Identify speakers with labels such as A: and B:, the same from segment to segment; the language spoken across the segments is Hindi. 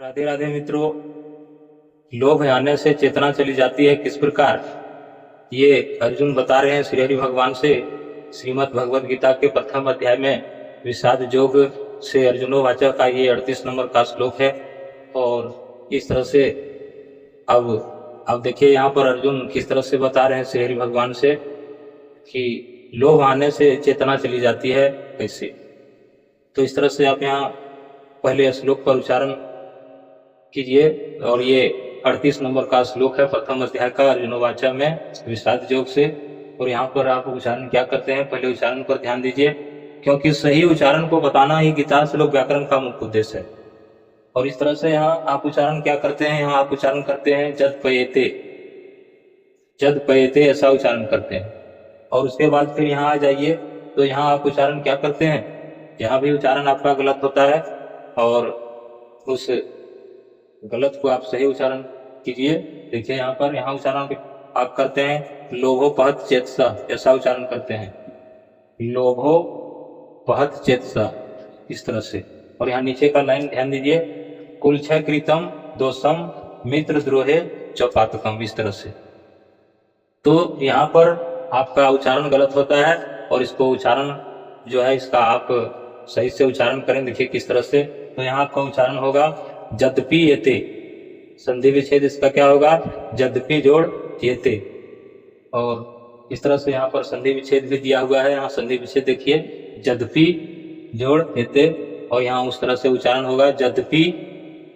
A: राधे राधे मित्रों। लोभ आने से चेतना चली जाती है, किस प्रकार ये अर्जुन बता रहे हैं श्री हरि भगवान से। श्रीमद् भगवद गीता के प्रथम अध्याय में विषाद योग से अर्जुनोवाच का ये 38 नंबर का श्लोक है। और इस तरह से अब देखिए यहाँ पर अर्जुन किस तरह से बता रहे हैं श्री हरि भगवान से कि लोभ आने से चेतना चली जाती है कैसे। तो इस तरह से आप यहाँ पहले श्लोक पर उच्चारण कीजिए। और ये 38 नंबर का श्लोक है प्रथम अध्याय का अर्जुनोवाच में विषाद योग से। और यहाँ पर आप उच्चारण क्या करते हैं, पहले उच्चारण पर ध्यान दीजिए, क्योंकि सही उच्चारण को बताना ही गीता श्लोक व्याकरण का मुख्य उद्देश्य है। और इस तरह से यहाँ आप उच्चारण क्या करते हैं, यहाँ आप उच्चारण करते हैं जद पयते ऐसा उच्चारण करते हैं। और उसके बाद फिर यहाँ आ जाइए तो यहाँ आप उच्चारण क्या करते हैं, यहाँ भी उच्चारण आपका गलत होता है और उस गलत को आप सही उच्चारण कीजिए। देखिए यहाँ पर यहाँ उच्चारण आप करते हैं लोभोपहत चेतसा, ऐसा उच्चारण करते हैं लोभोपहत चेतसा, इस तरह से। और यहाँ नीचे का लाइन ध्यान दीजिए, कुलक्षय कृतम दोषम मित्र द्रोहे चौपातकम, इस तरह से। तो यहाँ पर आपका उच्चारण गलत होता है और इसको उच्चारण जो है इसका आप सही से उच्चारण करें। देखिए किस तरह से। तो यहाँ आपका उच्चारण होगा यद्यपि येते, संधि विच्छेद इसका क्या होगा, यद्यपि जोड़ येते। और इस तरह से यहाँ पर संधि विच्छेद भी दिया हुआ है, यहाँ संधि विच्छेद देखिए यद्यपि जोड़ येते। और यहाँ उस तरह से उच्चारण होगा यद्यपि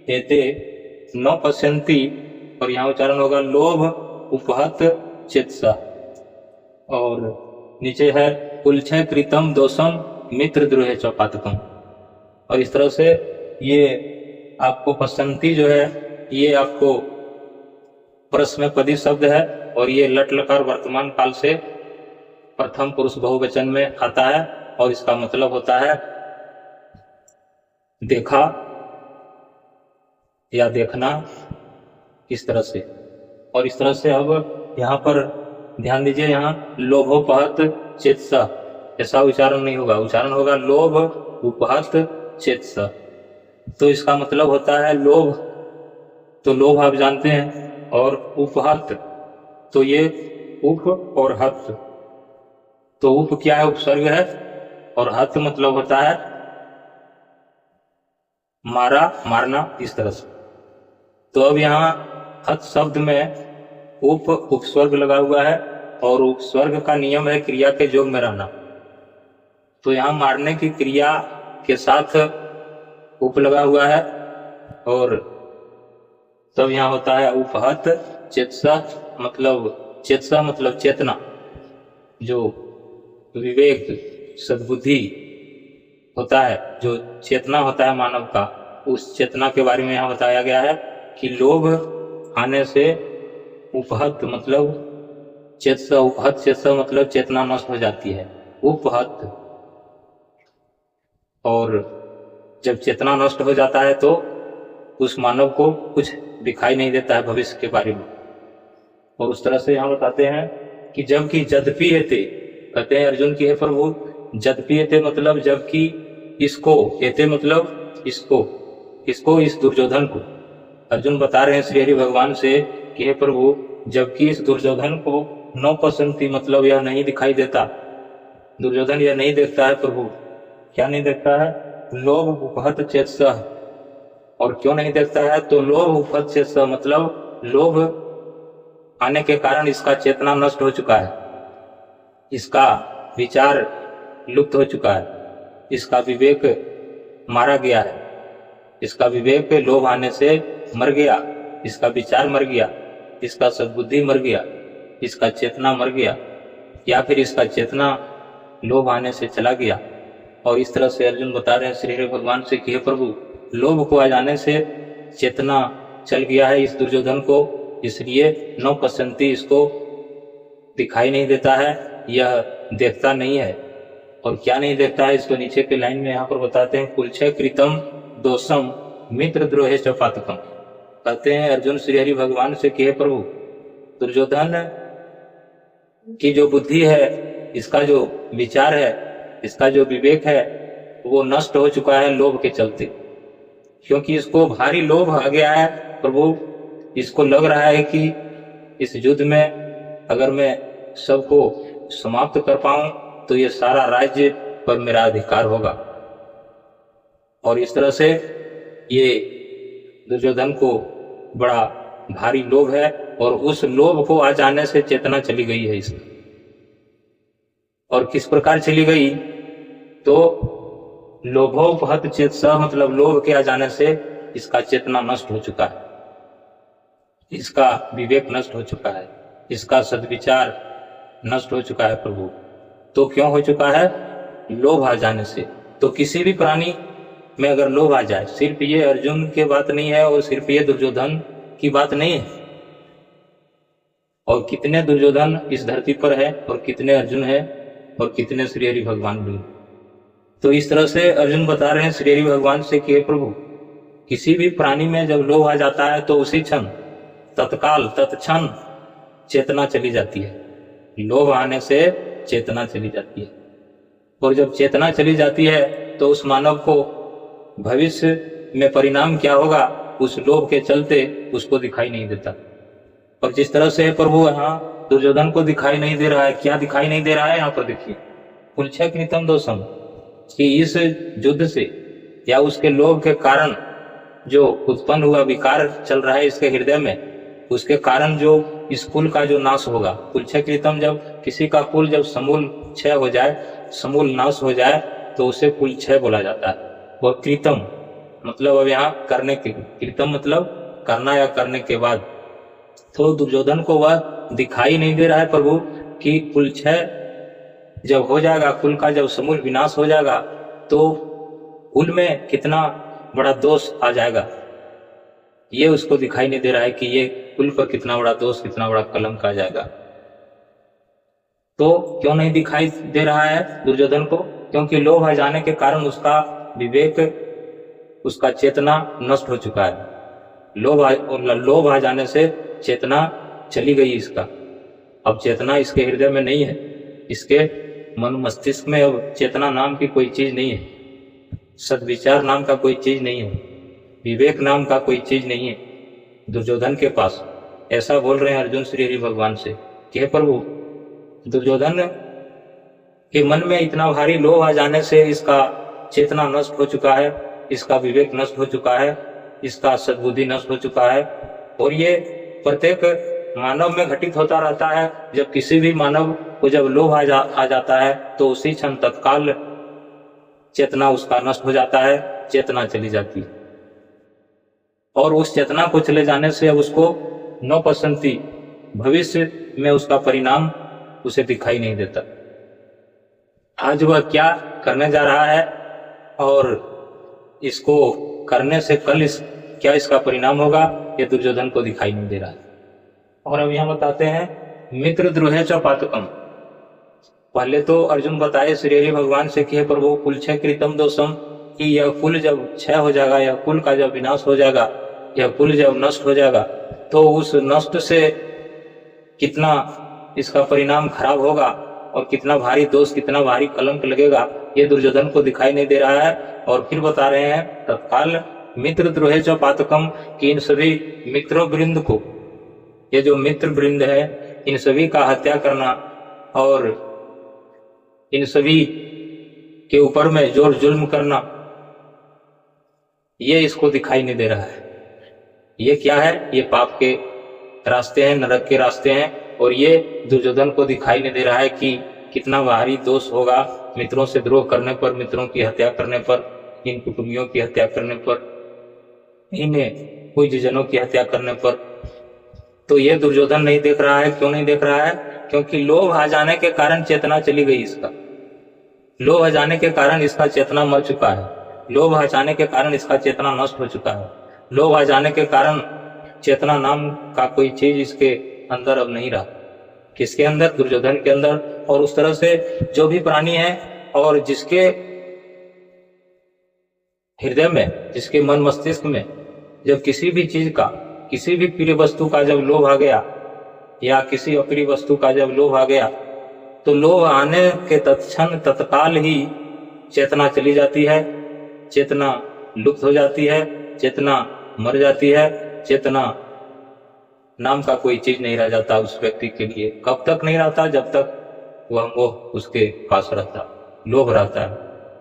A: येते न पश्यन्ति, और यहाँ उच्चारण होगा लोभ उपहत चेतसा। और नीचे है कुलक्षय कृतम दोषम मित्र द्रोहे चौपातकम। और इस तरह से ये आपको पसंती जो है ये आपको परस्मैपदी शब्द है और ये लट लकार वर्तमान काल से प्रथम पुरुष बहुवचन में आता है और इसका मतलब होता है देखा या देखना, इस तरह से। और इस तरह से अब यहाँ पर ध्यान दीजिए, यहाँ लोभोपहत चेतसा ऐसा उच्चारण नहीं होगा, उच्चारण होगा लोभ उपहत चेतसा। तो इसका मतलब होता है लोभ, तो लोभ आप जानते हैं, और उपहत तो ये उप और हत, तो उप क्या है, उपसर्ग है, और हत मतलब होता है मारा मारना, इस तरह से। तो अब यहाँ हत शब्द में उपस्वर्ग लगा हुआ है और उपस्वर्ग का नियम है क्रिया के जोग में रहना। तो यहाँ मारने की क्रिया के साथ उप लगा हुआ है और तब यहाँ होता है उपहत चेतसा, मतलब चेतना, जो विवेक सद्बुद्धि होता है, जो चेतना होता है मानव का, उस चेतना के बारे में यहाँ बताया गया है कि लोभ आने से उपहत मतलब चेतसा, उपहत चेतसा मतलब चेतना नष्ट हो जाती है, उपहत। और जब चेतना नष्ट हो जाता है तो उस मानव को कुछ दिखाई नहीं देता है भविष्य के बारे में। और उस तरह से यहाँ बताते हैं कि जबकि यद्यपि हेते, कहते हैं अर्जुन की है प्रभु, यद्यपि हेते मतलब जबकि इसको, हेते मतलब इसको इस दुर्योधन को। अर्जुन बता रहे हैं श्री हरि भगवान से कि हे प्रभु, जबकि इस दुर्योधन को न पसंती मतलब यह नहीं दिखाई देता, दुर्योधन यह नहीं देखता है प्रभु। क्या नहीं देखता है, लोभ उपहत चेतसा। और क्यों नहीं देखता है, तो लोभ उपहत चेतसा मतलब लोभ आने के कारण इसका चेतना नष्ट हो चुका है, इसका विचार लुप्त हो चुका है, इसका विवेक मारा गया है, इसका विवेक लोभ आने से मर गया, इसका विचार मर गया, इसका सद्बुद्धि मर गया, इसका चेतना मर गया, या फिर इसका चेतना लोभ आने से चला गया। और इस तरह से अर्जुन बता रहे हैं श्री हरि भगवान से कि हे प्रभु, लोभ को आ जाने से चेतना चल गया है इस दुर्योधन को, इसलिए न पसंती इसको दिखाई नहीं देता है, यह देखता नहीं है। और क्या नहीं देखता है, इसको नीचे के लाइन में यहाँ पर बताते हैं, कुलक्षय कृतम दोषम मित्र द्रोहे चौपातकम। कहते हैं अर्जुन श्री हरि भगवान से कि हे प्रभु, दुर्योधन की जो बुद्धि है, इसका जो विचार है, इसका जो विवेक है, वो नष्ट हो चुका है लोभ के चलते। क्योंकि इसको भारी लोभ आ गया है प्रभु। इसको लग रहा है कि इस युद्ध में अगर मैं सबको समाप्त कर पाऊं तो ये सारा राज्य पर मेरा अधिकार होगा। और इस तरह से ये दुर्योधन को बड़ा भारी लोभ है, और उस लोभ को आ जाने से चेतना चली गई है इसकी। और किस प्रकार चली गई, तो लोभोपहत चेतसा, मतलब लोभ के आ जाने से इसका चेतना नष्ट हो चुका है, इसका विवेक नष्ट हो चुका है, इसका सद्विचार नष्ट हो चुका है प्रभु। तो क्यों हो चुका है? लोभ आ जाने से। तो किसी भी प्राणी में अगर लोभ आ जाए, सिर्फ ये अर्जुन की बात नहीं है और सिर्फ ये दुर्योधन की बात नहीं है, और कितने दुर्योधन इस धरती पर है और कितने अर्जुन है और कितने श्री हरि भगवान भी। तो इस तरह से अर्जुन बता रहे हैं श्री हरि भगवान से कि हे प्रभु, किसी भी प्राणी में जब लोभ आ जाता है तो उसी क्षण, तत्काल, तत्क्षण चेतना चली जाती है। लोभ आने से चेतना चली जाती है, और जब चेतना चली जाती है तो उस मानव को भविष्य में परिणाम क्या होगा, उस लोभ के चलते उसको दिखाई नहीं देता। और जिस तरह से प्रभु यहाँ दुर्योधन को दिखाई नहीं दे रहा है, क्या दिखाई नहीं दे रहा है यहाँ पर देखिए, कुलच्छे कृतम दोषम, कि इस युद्ध से या उसके लोभ के कारण जो उत्पन्न हुआ विकार चल रहा है इसके हृदय में, उसके कारण जो इस कुल का जो नाश होगा। कुलच्छे कृतम, जब किसी का कुल जब समूल क्षय हो जाए, समूल नाश हो जाए, तो उसे कुल क्षय बोला जाता है। वह कृतम मतलब अब यहाँ करने के, कृतम मतलब करना या करने के बाद। तो दुर्योधन को वह दिखाई नहीं दे रहा है प्रभु कि कुल क्षय जब हो जाएगा, कुल का जब समूल विनाश हो जाएगा, तो कुल में कितना बड़ा दोष आ जाएगा, ये उसको दिखाई नहीं दे रहा है कि ये कुल पर कितना बड़ा दोष, कितना बड़ा कलंक आ जाएगा। तो क्यों नहीं दिखाई दे रहा है दुर्योधन को? क्योंकि लोभ आ जाने के कारण उसका विवेक, उसका चेतना नष्ट हो चुका है। लोभ आ जाने से चेतना चली गई इसका। अब चेतना इसके हृदय में नहीं है, इसके मन मस्तिष्क में अब चेतना नाम की कोई चीज नहीं है, सद्विचार नाम का कोई चीज नहीं है, विवेक नाम का कोई चीज नहीं है दुर्योधन के पास। ऐसा बोल रहे हैं अर्जुन श्री हरि भगवान से कि हे प्रभु, दुर्योधन के मन में इतना भारी लोभ आ जाने से इसका चेतना नष्ट हो चुका है, इसका विवेक नष्ट हो चुका है, इसका सद्बुद्धि नष्ट हो चुका है। और ये प्रत्येक मानव में घटित होता रहता है। जब किसी भी मानव को जब लोभ आ जाता है तो उसी क्षण तत्काल चेतना उसका नष्ट हो जाता है, चेतना चली जाती है। और उस चेतना को चले जाने से अब उसको नौ पसंती भविष्य में उसका परिणाम उसे दिखाई नहीं देता। आज वह क्या करने जा रहा है और इसको करने से कल क्या इसका परिणाम होगा, ये दुर्योधन को दिखाई नहीं दे रहा है। और अब यहाँ बताते हैं मित्र द्रोहे च पातकम। पहले तो अर्जुन बताए श्री हरि भगवान से कि प्रभु कुलच्छे कृतम दोषम, कि यह कुल जब क्षय हो जाएगा, यह कुल का जब विनाश हो जाएगा, यह कुल जब नष्ट हो जाएगा, तो उस नष्ट से कितना इसका परिणाम खराब होगा और कितना भारी दोष, कितना भारी कलंक लगेगा, ये दुर्योधन को दिखाई नहीं दे रहा है। और फिर बता रहे हैं तत्काल मित्र द्रोहे च पातकम, कि इन सभी मित्रों वृंद को, ये जो मित्र वृंद है, इन सभी का हत्या करना और इन सभी के ऊपर में जोर जुल्म करना, ये इसको दिखाई नहीं दे रहा है। ये क्या है? ये पाप के रास्ते हैं, नरक के रास्ते हैं। और ये दुर्योधन को दिखाई नहीं दे रहा है कि कितना भारी दोष होगा मित्रों से द्रोह करने पर, मित्रों की हत्या करने पर, इन कुटुंबियों की हत्या करने पर, इन्हें पूज्यजनों की हत्या करने पर। तो ये दुर्योधन नहीं देख रहा है। क्यों नहीं देख रहा है? क्योंकि लोभ आ जाने के कारण चेतना चली गई इसका। लोभ आ जाने के कारण इसका चेतना मर चुका है। लोभ आ जाने के कारण इसका चेतना नष्ट हो चुका है। लोभ आ जाने के कारण चेतना नाम का कोई चीज इसके अंदर अब नहीं रहा। किसके अंदर? दुर्योधन के अंदर। और उस तरह से जो भी प्राणी है और जिसके हृदय में, जिसके मन मस्तिष्क में जब किसी भी चीज का, किसी भी प्रिय वस्तु का जब लोभ आ गया या किसी अप्रिय वस्तु का जब लोभ आ गया, तो लोभ आने के तत्क्षण तत्काल ही चेतना चली जाती है, चेतना लुप्त हो जाती है चेतना मर जाती है, चेतना नाम का कोई चीज नहीं रह जाता उस व्यक्ति के लिए। कब तक नहीं रहता? जब तक वह मोह उसके पास रहता, लोभ रहता है,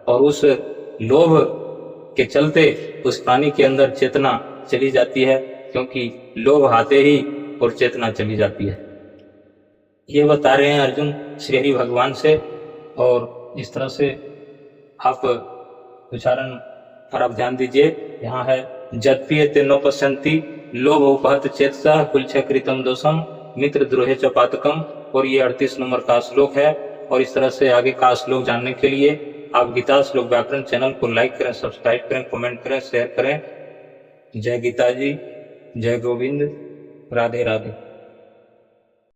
A: और उस लोभ के चलते उस प्राणी के अंदर चेतना चली जाती है, क्योंकि लोभ आते ही और चेतना चली जाती है। ये बता रहे हैं अर्जुन श्री हरि भगवान से, और इस तरह से आप उच्चारण पर आप ध्यान दीजिए। यहाँ है जद्पीयते न पश्यन्ति लोभ उपहत चेतसा कुलच्छकृतं दोषम मित्र द्रोहे च पातकम, और ये 38 नंबर का श्लोक है। और इस तरह से आगे का श्लोक जानने के लिए आप गीता श्लोक व्याकरण चैनल को लाइक करें, सब्सक्राइब करें, कमेंट करें, शेयर करें। जय गीता जी, जय गोविंद, राधे राधे।